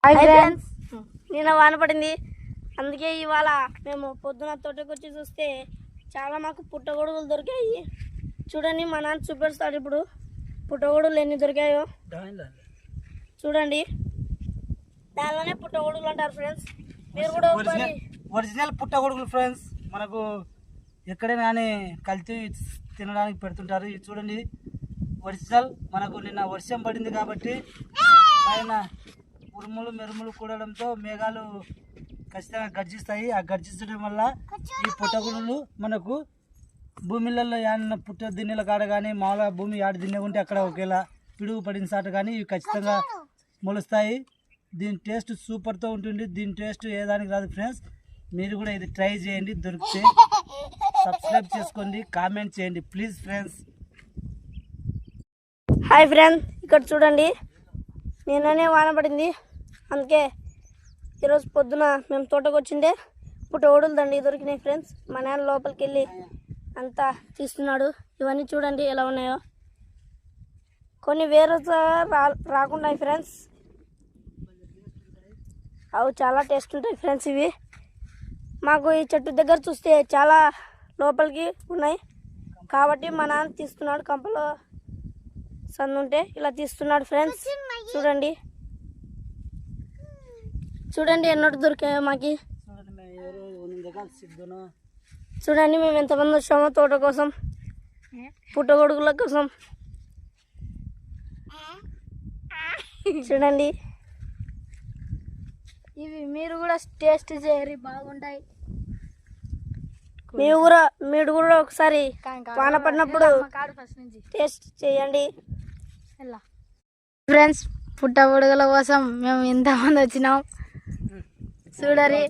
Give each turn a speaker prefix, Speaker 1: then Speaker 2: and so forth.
Speaker 1: Hi friends, నిన్న వాన పడింది. అందుకే ఇవాళ మేము పొద్దున తోటకి వచ్చి చూస్తే చాలా మాకు పుట్టగొడుగులు దొరికాయి. చూడండి, మా నాన్న చూపిస్తాడు ఇప్పుడు పుట్టగొడుగులు ఎన్ని దొరికాయో. చూడండి, దానిలోనే పుట్టగొడుగులు అంటారు ఫ్రెండ్స్. మీరు కూడా
Speaker 2: ఒరిజినల్ పుట్టగొడుగులు ఫ్రెండ్స్. మనకు ఎక్కడైనా కానీ కల్తీ తినడానికి పెడుతుంటారు. ఇది చూడండి, ఒరిజినల్. మనకు నిన్న వర్షం పడింది కాబట్టి పైన ఉరుములు మెరుములు కూడడంతో మేఘాలు ఖచ్చితంగా గర్జిస్తాయి. ఆ గర్జించడం వల్ల ఈ పుట్టగొడుగులు మనకు భూమిలలో యాడిన పుట్ట దిన్నెల కాడ కానీ మామూలుగా భూమి యాడి దిన్నె ఉంటే అక్కడ ఒకేలా పిడుగు పడిన సాట కానీ ఇవి ఖచ్చితంగా మొలుస్తాయి. దీని టేస్ట్ సూపర్తో ఉంటుంది. దీని టేస్ట్ ఏదానికి రాదు ఫ్రెండ్స్. మీరు కూడా ఇది ట్రై చేయండి. దొరికితే సబ్స్క్రైబ్ చేసుకోండి, కామెంట్ చేయండి ప్లీజ్ ఫ్రెండ్స్.
Speaker 1: హాయ్ ఫ్రెండ్స్, ఇక్కడ చూడండి, నిన్ననే వాన పడింది. అందుకే ఈరోజు పొద్దున మేము తోటకు వచ్చిండే పుట్టగొడుగులు దండి దొరికినాయి ఫ్రెండ్స్. మా నాన్న లోపలికి వెళ్ళి అంతా తీస్తున్నాడు. ఇవన్నీ చూడండి ఎలా ఉన్నాయో. కొన్ని వేరే రాకుండా ఫ్రెండ్స్, అవి చాలా టేస్ట్ ఉంటాయి ఫ్రెండ్స్. ఇవి మాకు ఈ చెట్టు దగ్గర చూస్తే చాలా లోపలికి ఉన్నాయి కాబట్టి మా నాన్న తీస్తున్నాడు. కంపలో సందుంటే ఇలా తీస్తున్నాడు ఫ్రెండ్స్. చూడండి చూడండి ఎన్నోటి దొరికాయో మాకి. చూడండి మేము ఎంతమంది వచ్చామో తోట కోసం, పుట్టగొడుగుల కోసం. చూడండి, ఇవి మీరు కూడా టేస్ట్ చేయరు, బాగుంటాయి. మీరు కూడా ఒకసారి వాన పడినప్పుడు టేస్ట్ చేయండి
Speaker 3: ఫ్రెండ్స్. పుట్టగొడుగుల కోసం మేము ఎంతమంది వచ్చినాం చూడరి.